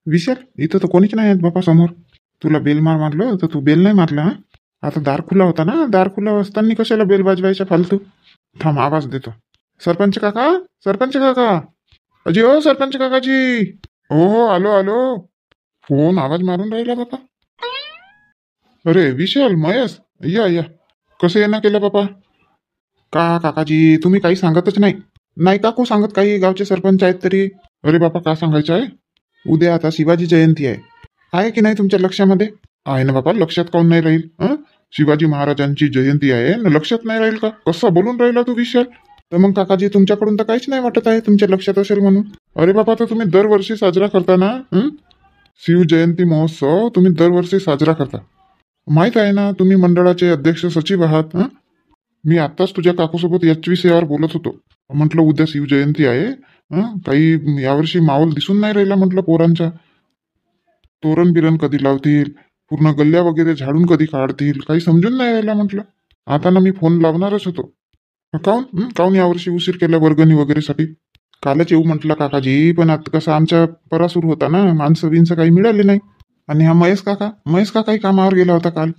विशाल, इथं तर कोणीच नाही आहेत बापा समोर. तुला बेल मारलो तर तू बेल नाही मारला. हा, आता दार खुला होता ना, दार खुला असताना कशाला बेल वाजवायच्या फालतू. थांब, आवाज देतो. सरपंच काका, सरपंच काका, अजी हो सरपंच काकाजी. हो हो, आलो आलो. फोन आवाज मारून राहिला बापा. अरे विशाल, महेश, या या. कसं येणं केलं बापा? का काकाजी, तुम्ही काही सांगतच नाही. नाही काकू सांगत काही, गावचे सरपंच आहेत तरी. अरे बापा, का सांगायचं आहे? उद्या आता शिवाजी जयंती आहे की नाही तुमच्या लक्षामध्ये? आहे ना बापा, लक्षात काऊन नाही राहील? शिवाजी महाराजांची जयंती आहे ना, लक्षात नाही राहील का? कसं बोलून राहिला तू विशाल? तर मग काकाजी, तुमच्याकडून तर काहीच नाही वाटत आहे तुमच्या लक्षात असेल म्हणून. अरे बापा, तर तुम्ही दरवर्षी साजरा करता ना. शिव जयंती महोत्सव तुम्ही दरवर्षी साजरा करता. माहित आहे ना, तुम्ही मंडळाचे अध्यक्ष सचिव आहात. मी आत्ताच तुझ्या काकूसोबत याच विषयावर बोलत होतो. म्हटलं उद्या शिवजयंती आहे. काही यावर्षी माहोल दिसून नाही राहिला म्हटलं पोरांच्या. तोरण बिरण कधी लावतील, पूर्ण गल्ल्या वगैरे झाडून कधी काढतील, काही समजून नाही राहिला म्हटलं. आता ना मी फोन लावणारच होतो. काऊन यावर्षी उशीर केला वर्गणी वगैरेसाठी? कालच येऊ म्हटलं काकाजी, पण आता कसं आमच्या परा सुरू होता ना, माणसं बिनसं काही मिळाले नाही. आणि हा महेश काकाही कामावर गेला होता काल.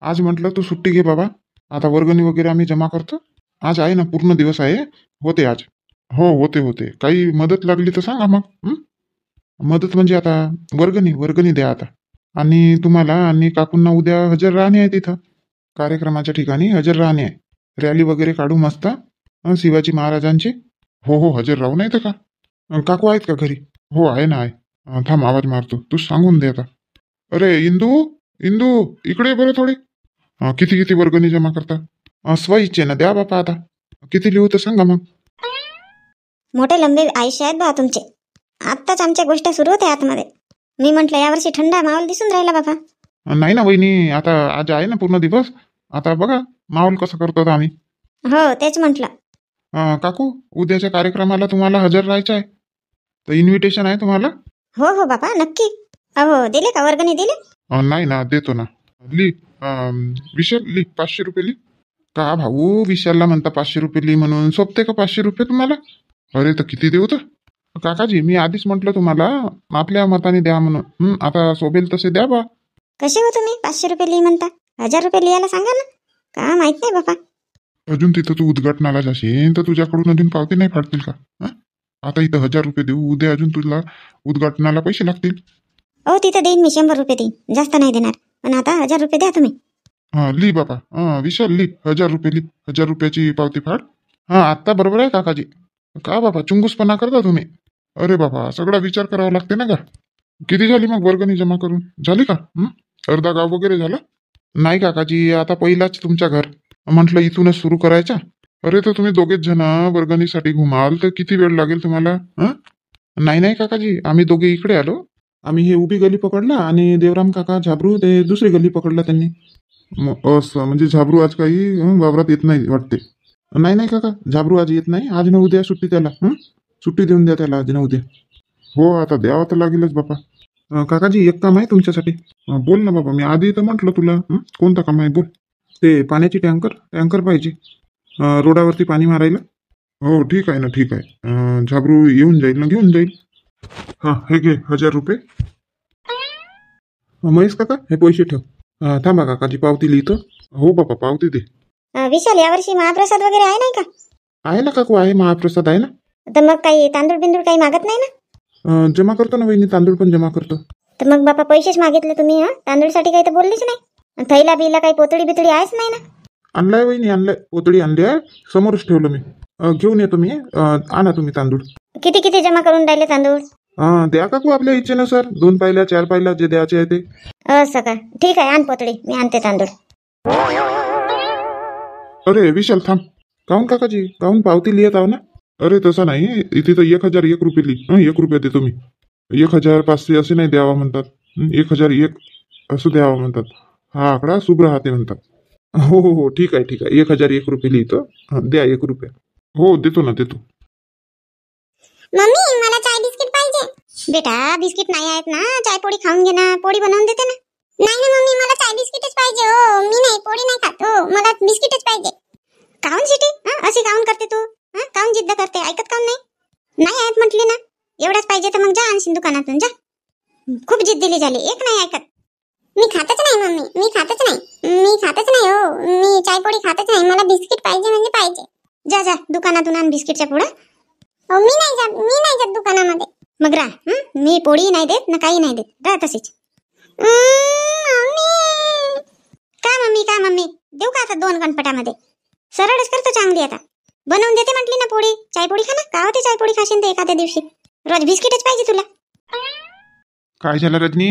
आज म्हटलं तू सुट्टी घे बाबा, आता वर्गणी वगैरे आम्ही जमा करतो. आज आहे ना, पूर्ण दिवस आहे. होते आज. हो, होते. काही मदत लागली तर सांगा मग. मदत म्हणजे आता वर्गणी द्या आता. आणि तुम्हाला आणि काकूंना उद्या हजर राहणे आहे तिथं. कार्यक्रमाच्या ठिकाणी हजर राहणे आहे. रॅली वगैरे काढू मस्त शिवाजी महाराजांची. हो, हजर राहू नाही तर का. काकू आहेत का घरी? हो, आहे ना, आहे. थांब, आवाज मारतो, तू सांगून दे आता. अरे इंदू, इकडे ये बरं थोडी. किती वर्गणी जमा करता? स्वइच्छे ना द्या बापा. आता किती लिहू तर सांगा मग. मोठे लंबे आयुष्य आहेत बा तुमचे. आत्ताच आमच्या गोष्टी सुरू होत्या आतमध्ये. मी म्हटलं यावर्षी थंडा माहोल दिसून राहिला बाबा. नाही ना वहिनी, आता आज आहे ना पूर्ण दिवस. आता बघा माहोल कसं करतो आम्ही. हो, तेच म्हटलं. काकू, उद्याच्या कार्यक्रमाला तुम्हाला हजर राहायचं आहे, तर इन्व्हिटेशन आहे तुम्हाला. हो बाबा, नक्की. अहो, दिले का वर्गणी दिले? नाही ना, देतो ना. ली विशाल, ली 500 रुपये ली. का भाऊ, विशालला म्हणता 500 रुपये ली म्हणून? सोपते का 500 रुपये तुम्हाला? अरे तर किती देऊ तर काकाजी? मी आधीच म्हटलं तुम्हाला आपल्या मताने द्या म्हणून. आता सोबेल तसे द्या बा. कसे हो तुम्ही 500 रुपये लिही म्हणता? 1000 रुपये लिहायला सांगा ना. का माहित नाही बाबा. अजून तिथं तू उद्घाटनाला जाशील तर तुझ्याकडून अजून पावती नाही फाडतील का? आता इथं 1000 रुपये देऊ, उद्या अजून तुला उद्घाटनाला पैसे लागतील. तिथं देईन मी 100 रुपये देईन, जास्त नाही देणार. पण आता 1000 रुपये द्या तुम्ही. ली बाबा. विशाल, ली 1000 रुपये ली. 1000 रुपयाची पावती फाड. आत्ता बरोबर आहे काकाजी. का बाबा चुंगूसपणा करता तुम्ही? अरे बाबा, सगळा विचार करावा लागते ना का. किती झाली मग वर्गणी जमा करून? झाली का? अर्धा गाव वगैरे झाला? नाही काकाजी, आता पहिलाच तुमच्या घर म्हटलं इथूनच सुरू करायचा. अरे तर तुम्ही दोघेच जण वर्गणीसाठी घुमाल तर किती वेळ लागेल तुम्हाला? नाही काकाजी, आम्ही दोघे इकडे आलो. आम्ही हे उभी गली पकडला आणि देवराम काका झाबरू ते दुसरी गली पकडला त्यांनी. असं म्हणजे झाबरू आज काही वावरात येत नाही वाटते. नाही काका, झाबरू आज येत नाही. आज ना उद्या सुट्टी त्याला. सुट्टी देऊन द्या त्याला आज ना उद्या. हो, आता द्यावं तर लागेलच बापा. काकाजी, एक काम आहे तुमच्यासाठी. बोल ना बाबा, मी आधी तर म्हटलं तुला. कोणतं काम आहे बोल. ते पाण्याची टँकर पाहिजे रोडावरती पाणी मारायला. हो, ठीक आहे ना, ठीक आहे. झाबरू येऊन जाईल ना, घेऊन जाईल. हे घे 1000 रुपये. महेश काका, हे पैसे ठेव. थांबा काकाजी, पावती लिहितो. हो बापा, पावती दे. विशाल, यावर्षी महाप्रसाद वगैरे आहे नाही का? आहे ना काकू, आहे, महाप्रसाद आहे ना. तर मग काही तांदूळ बिंदूळ काही मागत नाही ना? जमा करतो ना वहिनी, तांदूळ पण जमा करतो. तर मग बापा पैसेच मागितले तुम्ही. तांदूळसाठी काही तर बोललेच नाही. थैला बिला काही पोतळी बितळी आहेच नाही ना? आणलाय वहिनी, आणलाय. पोतळी आणली आहे, समोरच ठेवलं मी. घेऊन येतो मी. आणा तुम्ही तांदूळ. किती जमा करून राहिले तांदूळ? द्या काकू आपल्या इच्छेनुसार, 2 पायल्या 4 पायल्या जे द्यायचे आहे ते. असं का? ठीक आहे, आण पोतळी, मी आणते तांदूळ. अरे विशाल थांब. काहून काकाजी, काहून पावती लिहित आहो ना? अरे तसं नाही, इथे तर 1001 रुपये लिही. 1 रुपया देतो मी. 1500 असे नाही द्यावा म्हणतात. 1001 असं द्यावा म्हणतात. हा आकडा शुभ राहते म्हणतात. हो, ठीक आहे 1001 रुपये लिहितो. द्या 1 रुपया. हो, देतो ना, देतो. मम्मी, मला चाय बिस्किट पाहिजे. बेटा, बिस्किट नाही आहेत ना, चाय पोळी खाऊन घे ना, पोळी बनवून देते ना. नाही ना मम्मी, मला चाय बिस्किटच पाहिजे. हो, मी नाही पोळी नाही खात. हो, मला बिस्किटच पाहिजे. काऊन सिटी अशी काऊन करते तू? काऊन जिद्द करते? ऐकत काऊन नाही? नाही आहेत म्हटली ना. एवढंच पाहिजे तर मग जा आणशील दुकानातून, जा. खूप जिद्दीली झाली, एक नाही ऐकत. मी खातच नाही मम्मी, मी खातच नाही हो, मी चाय पोळी खातच नाही. मला बिस्किट पाहिजे म्हणजे पाहिजे. जा जा दुकानातून आण बिस्किटच्या पुढं. मी नाही जात दुकानामध्ये. मग राह, मी पोळी नाही देत ना काही नाही देत, राह तशीच. का मम्मी देऊ का आता 2 गणपटामध्ये? सरळच करतो चांगली. आता बनवून देते म्हटली ना पोळी, चाय पोळी खा ना. का होते चाय पोळी खाशील ते एखाद्या दिवशी? रोज बिस्किटच पाहिजे तुला? काय झालं रजनी?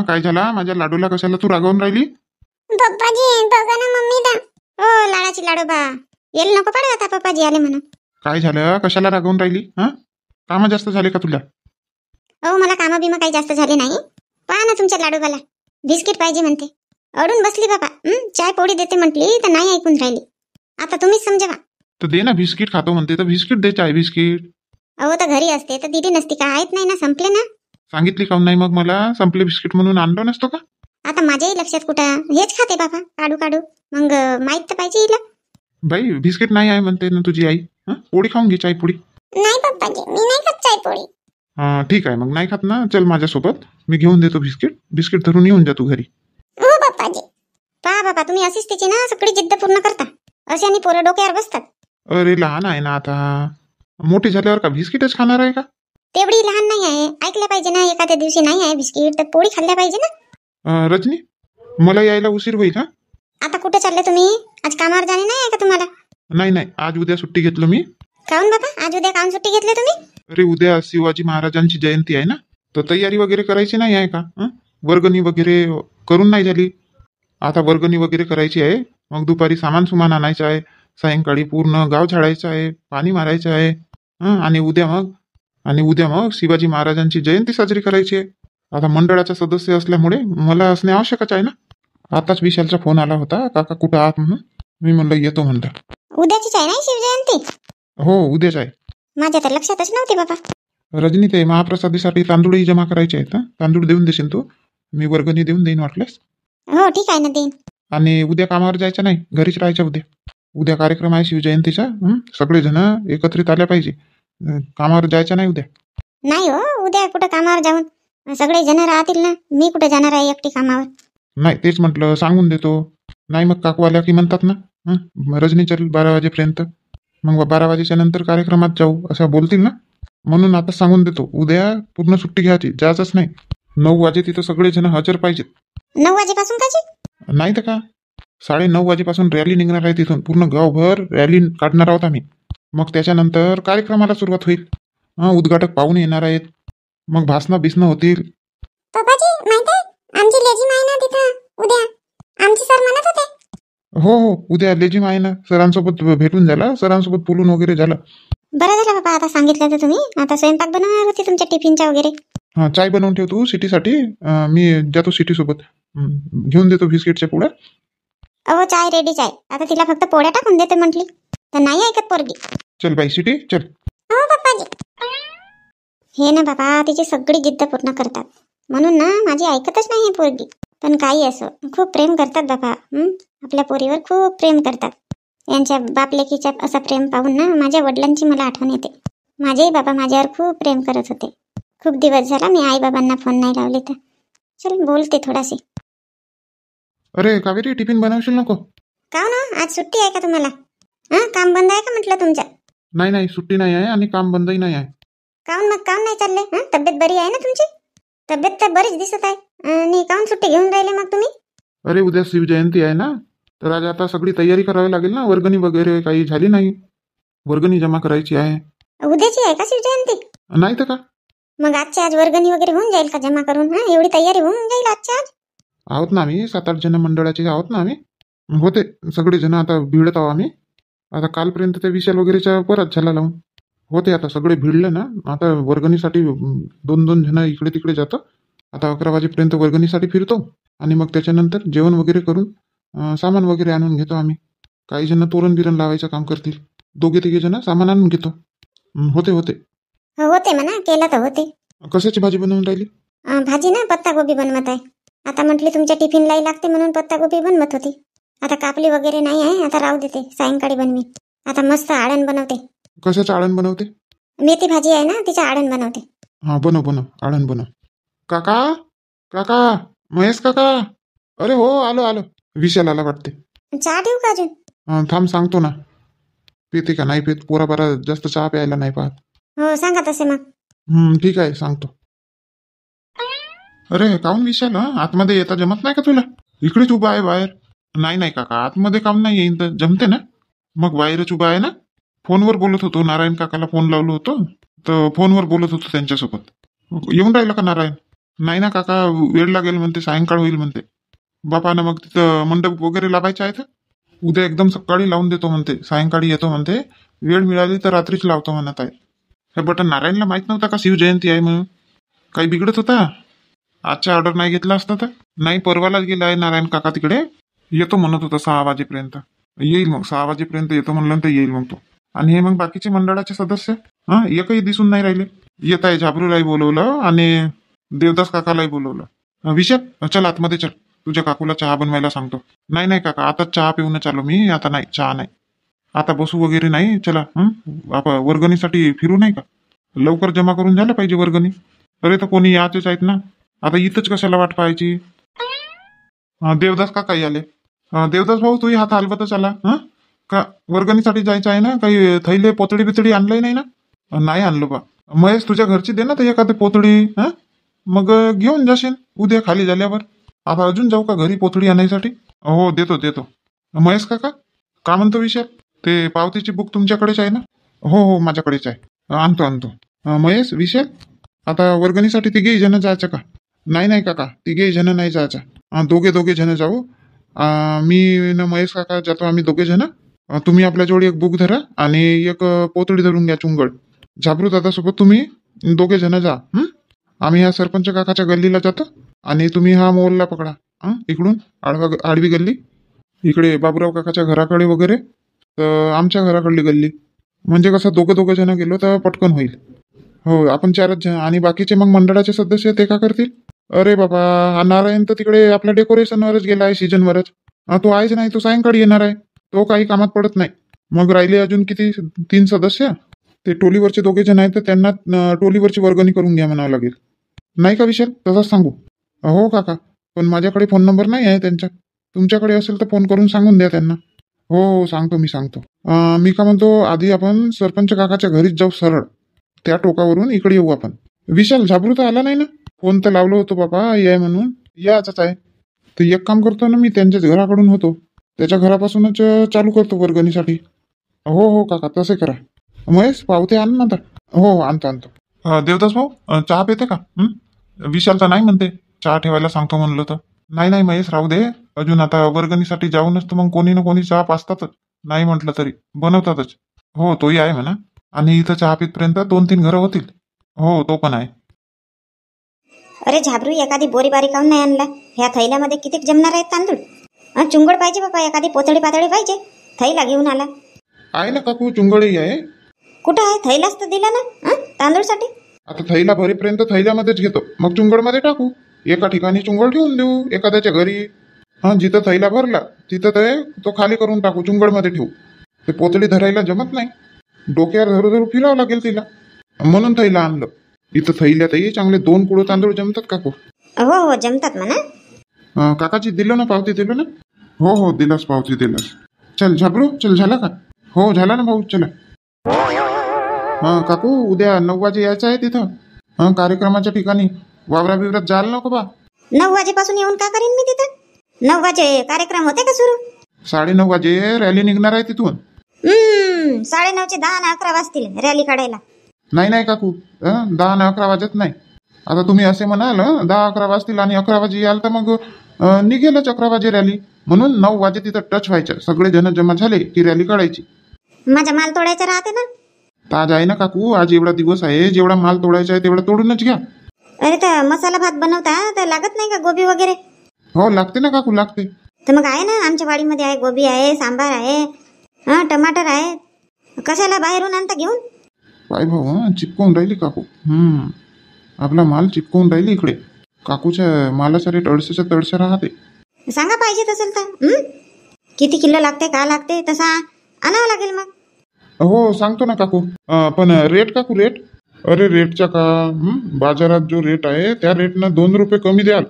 काय झाला? माझ्या लाडूला कशाला तू रागवून राहिली? पप्पाजी बघा ना मम्मी दा. ओ लाडाची लाडू बा, येल नको पडे आता पप्पाजी आले म्हणून. काय झालं? कशाला रागवून राहिली? कामं जास्त झाले का तुला? मला कामं बिमा काही जास्त झाले नाही. पहा ना तुमच्या लाडूबाला बिस्किट पाहिजे म्हणते, अडून बसली बाबा. चाय पोळी देते म्हटली तर नाही ऐकून राहिली. आता तुम्हीच समजावा. तर दे ना, बिस्किट खातो म्हणते तर बिस्किट दे, चाय बिस्किट. तर घरी असते तर दिली नसती का? आहेत नाही ना, संपले ना. सांगितली काऊन नाही मग मला? संपले बिस्किट म्हणून आणलो नसतो का? आता माझ्याही लक्षात कुठं, हेच खाते बाबा काढू. मग माहित तर पाहिजे हिला. बाई बिस्किट नाही आहे म्हणते ना तुझी आई. पोळी खाऊन घे, चाय पोळी. नाही पप्पाजी, मी नाही खात चाय पोळी. ठीक आहे, मग नाही खात ना, चल माझ्यासोबत, मी घेऊन देतो बिस्किट धरून येऊन जा तू घरी. हो पप्पाजी. पहा बाबा, तुम्ही अशीच तिची ना सगळी जिद्द पूर्ण करता, असे आणि पोरं डोक्यावर बसतात. अरे लहान आहे ना आता, मोठी झाल्यावर का बिस्किटच खाणार आहे का? तेवढी लहान नाही आहे, ऐकल्या पाहिजे ना. एखाद्या दिवशी नाही आहे बिस्किट तर पोळी खाल्ल्या पाहिजे ना. रजनी, मला यायला उशीर होईल. आता कुठे चालले तुम्ही? आज कामावर जाणे नाही आहे का तुम्हाला? नाही, आज उद्या सुट्टी घेतलो मी. काऊन बाबा, आज उद्या काऊन सुट्टी घेतली तुम्ही? अरे उद्या शिवाजी महाराजांची जयंती आहे ना, तर तयारी वगैरे करायची नाही आहे का? वर्गणी वगैरे करून नाही झाली, आता वर्गणी वगैरे करायची आहे. मग दुपारी सामान आणायचं आहे, सायंकाळी पूर्ण गाव झाडायचं आहे, पाणी मारायचं आहे. आणि उद्या मग शिवाजी महाराजांची जयंती साजरी करायची आहे. आता मंडळाचा सदस्य असल्यामुळे मला असणे आवश्यकच आहे ना. आताच विशालचा फोन आला होता, काका कुठं आहात म्हणून. मी म्हणलं येतो म्हणलं. उद्याचीच आहे ना शिवजयंती? हो उद्याच आहे. माझ्या तर लक्षातच नव्हती बाबा. रजनी, ते महाप्रसादीसाठी तांदूळही जमा करायचे आहेत. तांदूळ देऊन देशील तू? मी वर्गणी देऊन देईन वाटल्यास. हो ठीक आहे ना, देईन. आणि उद्या कामावर जायचं नाही, घरीच राहायचं. उद्या कार्यक्रम आहे शिवजयंतीचा, सगळेजण एकत्रित आल्या पाहिजे. कामावर जायचं नाही उद्या. नाही हो, उद्या कुठं कामावर जाऊन सगळे जण राहतील ना, मी कुठं जाणार आहे एकटी कामावर? नाही तेच म्हटलं, सांगून देतो. नाही मग काकू आल्या की म्हणतात ना, रजनी चल 12 वाजेपर्यंत, मग 12 वाजेच्या नंतर कार्यक्रमात जाऊ असं बोलतील ना. म्हणून आता सांगून देतो, उद्या पूर्ण सुट्टी घ्यायची, जायचंच नाही. 9 वाजे तिथं सगळेजण हजर पाहिजेत. 9 वाजेपासून काची? नाही तर का, 9:30 वाजेपासून रॅली निघणार आहे. तिथून पूर्ण गावभर रॅली काढणार आहोत आम्ही. मग त्याच्यानंतर कार्यक्रमाला सुरुवात होईल. उद्घाटक पाहुणे येणार आहेत, मग भाषणं होतील. पप्पाजी माहित आहे, आमची लेझीम आहे ना तिथं उद्या. आमचे सर म्हणत होते. हो उद्या लेझीम आहे ना, सरांसोबत भेटून झाला, सरांसोबत बोलून वगैरे झालं. बरं झालं बाबा, आता सांगितलं तर तुम्ही. आता स्वयंपाक बनवणार होती तुमच्या टिफिनच्या वगैरे. चाय बनवून ठेव तू सिटीसाठी, मी जातो सिटीसोबत. घेऊन देतो बिस्किटच्या पुढ्या. चाय रेडीच आहे. आता तिला फक्त पोळ्या टाकून देते म्हटली तर नाही ऐकत पोरगी. चल बाई सिटी चल. हो पप्पाजी. हे ना बाबा, तिची सगळी जिद्द पूर्ण करतात म्हणून ना माझी ऐकतच नाही ही पोरगी. पण काही असो, खूप प्रेम करतात बाबा. आपल्या पोरीवर खूप प्रेम करतात. यांच्या बापलेकीच्या असं प्रेम पाहून ना माझ्या वडिलांची मला आठवण येते. माझेही बाबा माझ्यावर खूप प्रेम करत होते. खूप दिवस झाला मी आई बाबांना फोन नाही लावले, तर चल बोलते थोडाशी. अरे कावेरी, टिफिन बनवशील नको का ना? आज सुट्टी आहे का तुम्हाला? काम बंद आहे का म्हटलं तुमचं? नाही सुट्टी नाही आहे आणि काम बंदही नाही आहे. काऊन नाही चालले? तब्येत बरी आहे ना तुमची? तब्येत तर बरीच दिसत आहे, आणि काऊन सुट्टी घेऊन राहिले मग तुम्ही? अरे उद्या शिवजयंती आहे ना, तर आज आता सगळी तयारी करावी लागेल ना. वर्गणी वगैरे काही झाली नाही, वर्गणी जमा करायची आहे. उद्याची आहे का शिवजयंती? नाही तर का. मग आजच्या आज वर्गणी वगैरे होऊन जाईल का जमा करून? एवढी तयारी होऊन जाईल आजच्या आज? आहोत ना आम्ही 7-8 जण मंडळाचे आहोत ना आम्ही. होते सगळे जण, आता भिडत आहोत आम्ही. आता कालपर्यंत त्या विशाल वगैरेच्या परत झाला लावून होते, आता सगळे भिडले ना. आता वर्गणीसाठी 2-2 जण इकडे तिकडे जातं. आता 11 वाजेपर्यंत वर्गणीसाठी फिरतो, आणि मग त्याच्यानंतर जेवण वगैरे करून सामान वगैरे आणून घेतो आम्ही. काही जण तोरण बिरण लावायचं काम करतील, 2-3 जण सामान आणून घेतो. होते होते म्हणा, केलं तर होते. कशाची भाजी बनवून राहिली? भाजी ना पत्ता गोबी बनवत आहे. आता म्हटली तुमच्या टिफिनलाही लागते म्हणून पत्ता गोबी बनवत होती. आता कापली वगैरे नाही आहे, आता राहू देते, सायंकाळी बनवी. आता मस्त आळण बनवते. कशाचं आळण बनवते? मेथी भाजी आहे ना, तिचं आळण बनवते. बनव आळण बनव. काका काका महेश काका. अरे हो आलो आलो. विशाल आला वाटते. चहा ठेवू का अजून? थांब सांगतो ना. पिते का नाही पित पोरा बरा जास्त चहा प्यायला नाही पाहत. हो सांगा तसे मग. ठीक आहे सांगतो. अरे काऊन विशाल आतमध्ये येता जमत नाही का तुला? इकडेच उभा आहे बाहेर. नाही नाही काका आतमध्ये काम नाही येईन तर जमते ना. मग बाहेरच उभा आहे ना. फोनवर बोलत होतो नारायण काकाला फोन लावलो होतो तर फोनवर बोलत होतो त्यांच्यासोबत. येऊन राहिलं का नारायण? नाही ना काका वेळ लागेल म्हणते सायंकाळ होईल म्हणते. बापानं मग तिथं मंडप वगैरे लावायचं आहे तर उद्या एकदम सकाळी लावून देतो म्हणते. सायंकाळी येतो म्हणते. वेळ मिळाली तर रात्रीच लावतो म्हणत आहे. हे बटन नारायणला माहित नव्हता का शिवजयंती आहे म्हणून? काही बिघडत होता? आजच्या ऑर्डर नाही घेतला असता तर? नाही परवालाच गेला आहे नारायण काका तिकडे. येतो म्हणत होता 6 वाजेपर्यंत. येईल मग 6 वाजेपर्यंत येतो म्हणलं तर येईल मग तो. आणि हे मग बाकीचे मंडळाचे सदस्य एकही दिसून नाही राहिले. येत आहे झाबरूलाही बोलवलं आणि देवदास काकालाही बोलवलं. विशाल चल आतमध्ये चल. तुझ्या काकूला चहा बनवायला सांगतो. नाही नाही काका आता चहा पिऊनच आलो मी. आता नाही चहा नाही. आता बसू वगैरे नाही. चला आपण वर्गणीसाठी फिरू नाही का? लवकर जमा करून झालं पाहिजे वर्गणी. अरे तर कोणी याचेच आहेत ना. आता इथंच कशाला वाट पाहायची. देवदास काका आले. देवदास भाऊ तूही हात हलवतच आला का? वर्गणीसाठी जायचं आहे ना. काही थैले पोतडी बितडी आणलंय नाही ना? नाही आणलो बा. महेश तुझ्या घरची दे ना तर एखादी पोतडी. मग घेऊन जाशील उद्या खाली झाल्यावर. आता अजून जाऊ का घरी पोतडी आणायसाठी? हो देतो देतो. महेश काका का म्हणतो विशाल? ते पावतीची बुक तुमच्याकडेच आहे ना? हो हो माझ्याकडेच आहे. आणतो आणतो. महेश विशाल आता वर्गणीसाठी तिघेही जण जायचं का? नाही नाही काका तिघेही जण नाही जायचं. दोघे जण जाऊ. मी न महेश काका जातो आम्ही दोघे जण. तुम्ही आपल्या जोडी एक बुक धरा आणि एक पोतडी धरून घ्या चुंगड. झाबरू दादासोबत तुम्ही दोघे जण जा. आम्ही ह्या सरपंच काकाच्या गल्लीला जातो आणि तुम्ही हा मोहल्ला पकडा. इकडून आडवी गल्ली इकडे बाबूराव काकाच्या घराकडे वगैरे तर आमच्या घराकडली गल्ली. म्हणजे कसं दोघं जण गेलो तर पटकन होईल. हो आपण 4च जण आणि बाकीचे मग मंडळाचे सदस्य ते का करतील? अरे बाबा हा नारायण तर तिकडे आपल्या डेकोरेशनवरच गेला आहे सीजनवरच. तो आहेच नाही. तो सायंकाळी येणार आहे. तो काही कामात पडत नाही. मग राहिले अजून किती 3 सदस्य. ते टोलीवरचे दोघे जण आहेत तर त्यांना टोलीवरची वर्गणी करून घ्या म्हणावं लागेल. नाही का विशाल? तसंच सांगू? हो काका पण माझ्याकडे फोन नंबर नाही आहे त्यांचा. तुमच्याकडे असेल तर फोन करून सांगून द्या त्यांना. हो हो सांगतो मी सांगतो. मी का म्हणतो आधी आपण सरपंच काकाच्या घरीच जाऊ सरळ. त्या टोकावरून इकडे येऊ आपण. विशाल झाबरू तर आला नाही ना? फोन तर लावलो होतो बाबा याय म्हणून. याच आहे तर एक काम करतो ना मी त्यांच्याच घराकडून होतो. त्याच्या घरापासूनच चालू करतो वर्गणीसाठी. हो हो काका तसे करा. महेश पावते आण ना आता. हो हो आणतो. देवदास भाऊ चहा पिते का? विशाल तर नाही म्हणते. चहा ठेवायला सांगतो म्हणलं तर. नाही नाही महेश राहू दे. अजून आता वर्गणीसाठी जाऊनच तर मग कोणी ना कोणी चहा पाचतातच. नाही म्हटलं तरी बनवतातच. हो तोही आहे म्हणा. आणि इथं चहा पितपर्यंत 2-3 घरं होतील. हो तो पण आहे. अरे झाबरू एखादी बोरी बारी काऊन नाही आणला? ह्या थैल्यामध्ये किती जमणार आहेत तांदूळ? चुंगड पाहिजे बाबा. एखादी पोतळी पातळी पाहिजे. थैला घेऊन आला. आहे ना काकू चुंगडही आहे. कुठं आहे? थैलाच तर दिला ना तांदूळसाठी. आता थैला भरेपर्यंत थैल्यामध्येच घेतो मग चुंगडमध्ये टाकू. एका ठिकाणी चुंगड ठेवून देऊ एखाद्याच्या घरी. जिथं थैला भरला तिथं तो खाली करून टाकू चुंगडमध्ये ठेवू. ते पोतळी धरायला जमत नाही. डोक्यावर धरू फिरावं लागेल तिला. म्हणून थैला आणलं. इथं थैल्यातही चांगले 2 कुळं तांदूळ जमतात काकू. हो हो जमतात म्हणा. काकाची दिलो ना पावती दिलो ना? हो हो दिलास पावती दिलास. चल झाबरू चल झाला का? हो झाला ना भाऊ चला. काकू उद्या 9 वाजे यायचं आहे तिथं कार्यक्रमाच्या ठिकाणी. वावरा बिवरात जायला नको बा. 9 वाजेपासून येऊन का करीन मी तिथं? 9 वाजे कार्यक्रम होते का सुरू? 9:30 वाजे रॅली निघणार आहे तिथून. 9:30चे 10 आणि 11 वाजतील रॅली काढायला. नाही नाही काकू 10 आणि 11 वाजत नाही. आता तुम्ही असे म्हणाल 10-11 वाजतील आणि 11 वाजे याल तर मग निघेलच 11 वाजे रॅली. म्हणून 9 वाजे तिथं टच व्हायचं. सगळे जण जमा झाले की रॅली काढायची. माझा माल तोडायचा राहते ना. तर आज आहे ना काकू. आज एवढा दिवस आहे. जेवढा माल तोडायचा आहे तेवढा तोडूनच घ्या. अरे तर मसाला भात बनवता तर लागत नाही का गोबी वगैरे? हो लागते ना काकू लागते. तर मग आहे ना आमच्या वाडीमध्ये आहे. गोबी आहे, सांबार आहे, टमाटर आहे. कशाला बाहेरून आणता घेऊन? पाय भाऊ चिपकवून राहिली काकू. आपला माल चिपकवून राहिली इकडे. काकूच्या मालाचा रेट 250च्या तडशा राहते. सांगा पाहिजे असेल तर. किती किलो लागते का लागते तसा आणावं लागेल मग. हो सांगतो ना काकू. पण रेट काकू रेट अरे रेटच्या का बाजारात जो रेट आहे त्या रेटनं 2 रुपये कमी द्याल.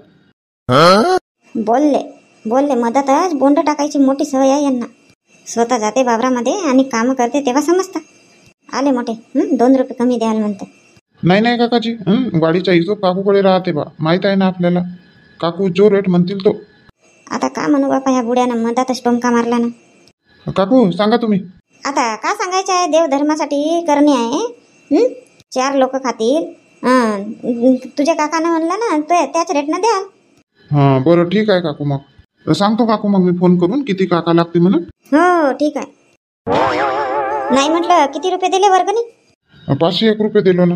बोलले बोलले मधातच बोंड टाकायची मोठी सवय आहे यांना. स्वतः जाते वावरामध्ये आणि काम करते तेव्हा समजतं. आले मोठे 2 रुपये कमी द्याल म्हणते. नाही नाही काकाजी, वाडीचा हिशोब काकूकडे राहते बा, माहित आहे ना आपल्याला. काकू जो रेट म्हणतील तो. आता का म्हणू बापा, ह्या बुड्यानं मधातच टोमका मारला ना. काकू सांगा तुम्ही. आता का सांगायचं आहे, देवधर्मासाठी करणे आहे. 4 लोक खातील. तुझ्या काकानं म्हणलं ना त्याच रेटनं द्याल. हां बरं ठीक आहे काकू, मग सांगतो काकू मग मी फोन करून किती काका लागते म्हणून. हो ठीक आहे. नाही म्हटलं किती रुपये दिले वर्गणी? 501 रुपये दिलो ना.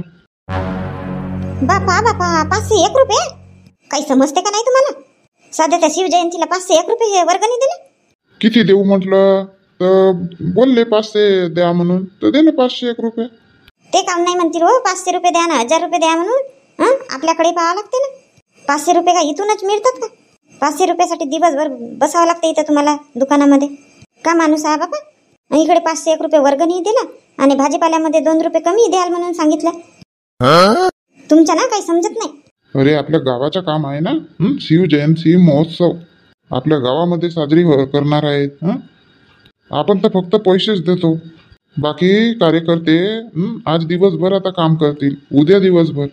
बापा बापा 501 रुपये? काही समजते का नाही तुम्हाला? सध्या त्या शिवजयंतीला 501 रुपये वर्गणी दिले. किती देऊ म्हटलं तर बोलले 500 द्या म्हणून, तर दिले 501 रुपये. ते काम नाही म्हणतील हो, 500 रुपये द्या ना, 1000 रुपये द्या म्हणून. आपल्याकडे पाहावं लागते ना. 500 रुपये का इथूनच मिळतात का? 500 रुपयासाठी दिवसभर बसावं लागते इथं तुम्हाला दुकानामध्ये. का माणूस आहे बापा? इकडे 501 रुपये वर्गणी दिला आणि भाजीपाल्यामध्ये 2 रुपये कमी द्याल म्हणून सांगितलं. तुमच्या ना काही समजत नाही. अरे आपल्या गावाचं काम आहे ना, शिवजयंती महोत्सव आपल्या गावामध्ये साजरी करणार आहेत. आपण तर फक्त पैसेच देतो. बाकी कार्यकर्ते आज दिवसभर आता काम करतील, उद्या दिवसभर.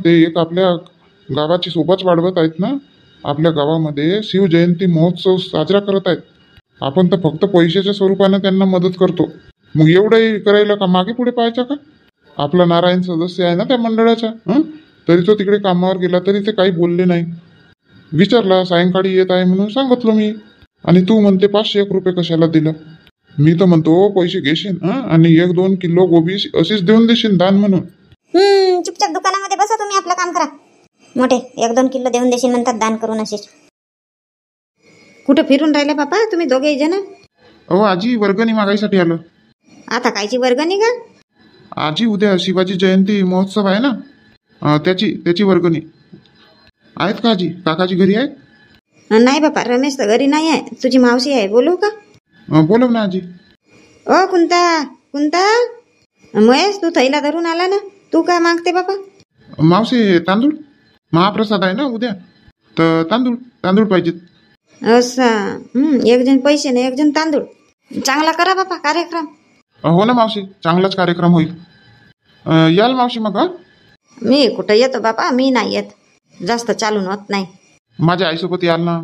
ते एक आपल्या गावाची शोभाच वाढवत आहेत ना. आपल्या गावामध्ये शिवजयंती महोत्सव साजरा करत आहेत. आपण तर फक्त पैशाच्या स्वरूपानं त्यांना मदत करतो. मग एवढंही करायला का मागे पुढे पाहायचं का? आपला नारायण सदस्य आहे ना त्या मंडळाचा, तरी तो तिकडे कामावर गेला तरी ते काही बोलले नाही. विचारला सायंकाळी येत आहे म्हणून सांगितलं मी. आणि तू म्हणते 501 रुपये कशाला दिलं? मी तर म्हणतो पैसे घेशील आणि 1-2 किलो गोबी अशीच देऊन देशील दान म्हणून. चुपचाप दुकानामध्ये बसा, तुम्ही आपलं काम करा. मोठे 1-2 किलो देऊन देशील म्हणतात दान करून अशीच. कुठं फिरून राहिले बापा तुम्ही दोघे जण? अहो आजी वर्गणी मागायसाठी आलो. आता कायची वर्गणी का? आजी उद्या शिवाजी जयंती महोत्सव आहे ना, त्याची वर्गणी. आहेत का आजी? काकाजी घरी आहेत? नाही बापा, रमेश तर घरी नाही आहे. तुझी मावशी आहे, बोलू का? बोलव ना आजी. ओ कुंता कुंता, महेश तू थैला धरून आला ना, तू काय मागते बापा? मावशी तांदूळ महाप्रसाद आहे ना उद्या, तर तांदूळ पाहिजेत. असं एक जण पैसे नाही, एक जण तांदूळ. चांगला करा बापा कार्यक्रम. हो ना मावशी, चांगलाच कार्यक्रम होईल. याल मावशी मग. मी कुठं येतो बापा, मी नाही येत, जास्त चालून होत नाही. माझ्या आईसोबत याल ना.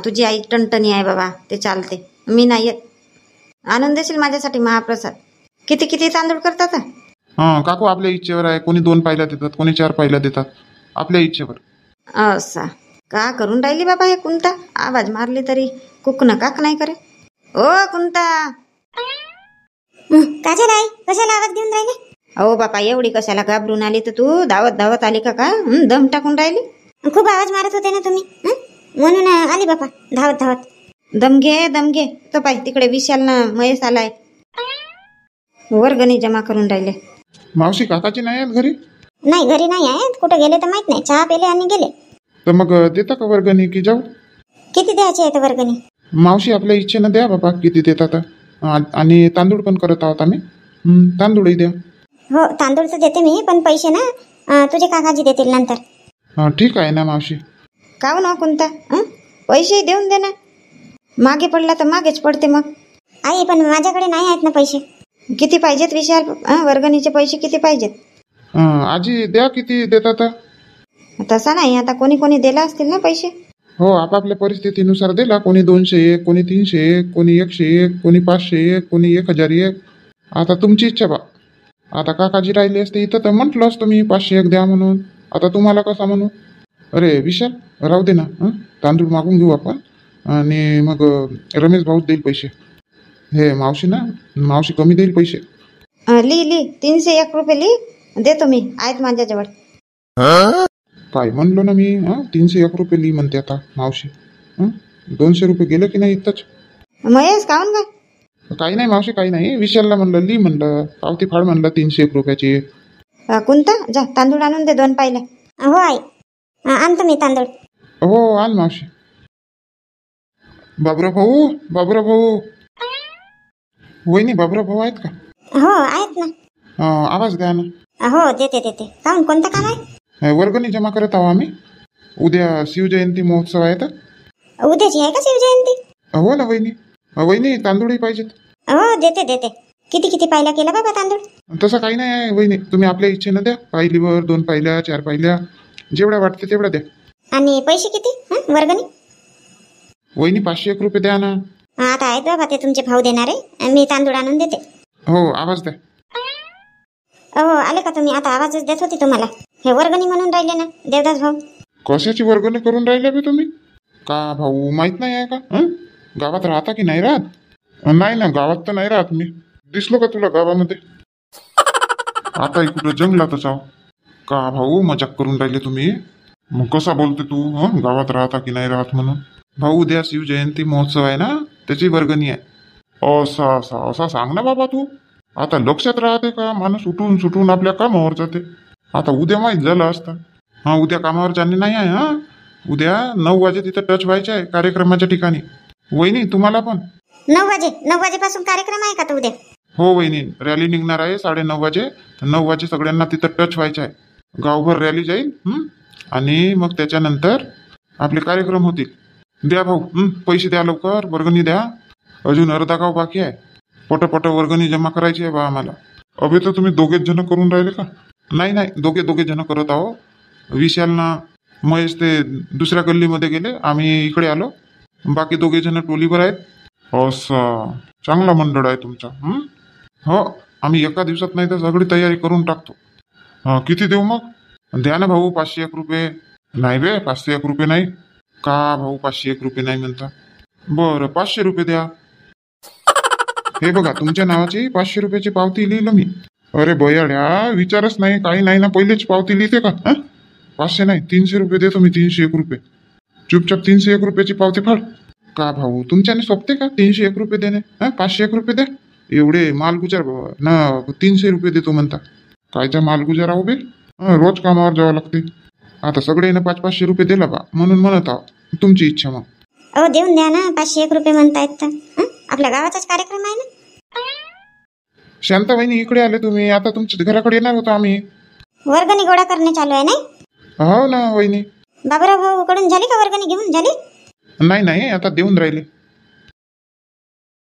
तुझी आई टणटणी आहे बाबा, ते चालते. मी नाही येत. आणून देशील माझ्यासाठी महाप्रसाद? किती किती तांदूळ करतात? काकू आपल्या इच्छेवर आहे. कोणी 2 पायल्या देतात, कोणी 4 पायल्या देतात, आपल्या इच्छेवर. असा का करून राहिली बाबा हे कुंता? आवाज मारली तरी कुकनं काक नाही करे. ओ कुंता. काजल आई कशाला आवाज देऊन राहिले? अहो बापा, एवढी कशाला घाबरून आली तर तू? धावत आली का दम टाकून राहिली? खूप आवाज मारत होते ना तुम्ही, म्हणून आली बापा धावत. दम घे तो पाय तिकडे विशाल ना महेश आलाय, वर्गणी जमा करून राहिले. मावशी काकाची नाही आहेत घरी? नाही घरी नाही आहेत, कुठे गेले तर माहित नाही. चहा पेले आणि गेले. तर मग देता का वर्गणी की जाऊ? किती द्यायची आहे वर्गणी? मावशी आपल्या इच्छेनं द्या बाबा, किती देतात. आणि तांदूळ पण करत आहोत आम्ही, तांदूळही द्या. हो तांदूळचं देते मी, पण पैसे ना तुझे काकाजी देतील नंतर. ठीक आहे ना मावशी. काव ना कोणता पैसे देऊन दे ना. मागे पडला तर मागेच पडते मग. आई पण माझ्याकडे नाही आहेत ना पैसे. किती पाहिजेत विशाल? वर्गणीचे पैसे किती पाहिजेत? आजी द्या, किती देतात? तसा नाही, आता कोणी कोणी दिला असतील ना पैसे. हो आपापल्या परिस्थितीनुसार दिला. कोणी 201, कोणी 301, कोणी 101, कोणी 501, कोणी 1001. आता तुमची इच्छा बा. आता काकाजी राहिले असते इथं तर म्हटलं असतं मी 501 द्या म्हणून. आता तुम्हाला कसा म्हणू? अरे विशाल राहू दे ना, तांदूळ मागून घेऊ आपण आणि मग रमेश भाऊ देईल पैसे. हे मावशी कमी देईल पैसे. ली 301 रुपये ली देतो मी, आहेत माझ्याजवळ. काय म्हणलो ना मी, 301 रुपये ली म्हणते आता मावशी. 200 रुपये गेलं की नाही इथंच. महेश काहून का? काही नाही मावशी, काही नाही. विशालला म्हणलं, ली म्हणलं, पावती फाड म्हणलं 301 रुपयाची. कोणता? जा तांदूळ आणून दे 2 पायल्या. हो आई आणतो मी तांदूळ. हो आण मावशी. बाबरा भाऊ वहिनी बाबरा भाऊ आहेत का? हो आहेत ना. आवाज द्या ना. हो देते देते. काहून कोणतं काम आहे? वर्गणी जमा करत आहो आम्ही. उद्या शिवजयंती महोत्सव आहे तर. उद्याची आहे का शिवजयंती? हो ना वहिनी. वहिनी तांदूळही पाहिजेत. हो देते देते. किती किती पायला केला बाबा तांदूळ? तसं काही नाही आहे वहिनी, तुम्ही आपल्या इच्छेनं द्या. पायलीवर 2 पायल्या 4 पायल्या जेवढ्या वाटते तेवढ्या द्या. आणि पैसे किती वर्गणी? वहिनी 501 रुपये द्या ना. आता आहेत बाबा ते तुमचे भाऊ देणार आहे. मी तांदूळ आणून देते. हो आवाज द्या. हो आले का तुम्ही? आता आवाजच देत होती तुम्हाला. हे वर्गणी म्हणून राहिले ना देवदास भाऊ. कशाची वर्गणी करून राहिल्या बे तुम्ही? का भाऊ माहित नाही आहे का? गावात राहता की नाही राहत? नाही ना, गावात तर नाही राहत मी. दिसलो का तुला गावामध्ये? आता कुठं जंगलातच आहो. का भाऊ मजाक करून राहिले तुम्ही? मग कसा बोलते तू गावात राहता की नाही राहत म्हणून? भाऊ उद्या शिवजयंती महोत्सव आहे ना, त्याची वर्गणी आहे. असा सांग ना बाबा तू. आता लक्षात राहते का? माणूस उठून सुटून आपल्या कामावर जाते. आता उद्या माहीत झालं असतं. उद्या कामावर जाणे नाही आहे. उद्या 9 वाजे तिथं टच व्हायचे आहे कार्यक्रमाच्या ठिकाणी. वहिनी तुम्हाला पण 9 वाजेपासून कार्यक्रम आहे का तो उद्या? हो वहिनी, रॅली निघणार आहे 9:30 वाजे. 9 वाजे सगळ्यांना तिथं टच व्हायचं आहे. गावभर रॅली जाईल आणि मग त्याच्यानंतर आपले कार्यक्रम होतील. द्या भाऊ पैसे द्या लवकर, वर्गणी द्या. अजून अर्धा गाव बाकी आहे. पट वर्गणी जमा करायची आहे बा आम्हाला. अभे तर तुम्ही दोघेच जण करून राहिले का? नाही दोघे जण करत आहो. विशालना महेश ते दुसऱ्या गल्लीमध्ये गेले, आम्ही इकडे आलो. बाकी 2 जण टोलीवर आहेत. असं चांगला मंडळ आहे तुमचा. हो आम्ही एका दिवसात नाही तर सगळी तयारी करून टाकतो. किती देऊ मग? द्या ना भाऊ 501 रुपये. नाही बे 501 रुपये नाही. का भाऊ 501 रुपये नाही म्हणता? बरं 500 रुपये द्या. हे बघा तुमच्या नावाची 500 रुपयाची पावती लिहिलं मी. अरे बयाड्या विचारच नाही काही नाही ना, पहिलेच पावती लिहिते का? 500 नाही 300 रुपये देतो मी. 301 रुपये चुपचाप 301 रुपयाची पावती फाड. का भाऊ तुमच्याने सोपते का 301 रुपये देणे? 501 रुपये द्या. एवढे मालगुजार ना 300 रुपये देतो म्हणता. कायच्या मालगुजार आहो बे? रोज कामावर जावं लागते. आता सगळे ना 500 रुपये दिला बा म्हणून म्हणत आहो. तुमची इच्छा मग. देऊन द्या ना 501 रुपये म्हणतायत तर. आपल्या गावाचाच कार्यक्रम आहे ना. शांता वहिनी इकडे आले तुम्ही. आता तुमच्या घराकडे येणार होतो आम्ही. वर्गणी गोळा करणे चालू आहे नाही? हो ना वहिनी. बाबूराव भाऊ कडून झाली का वर्गणी घेऊन झाली? नाही आता देऊन राहिले.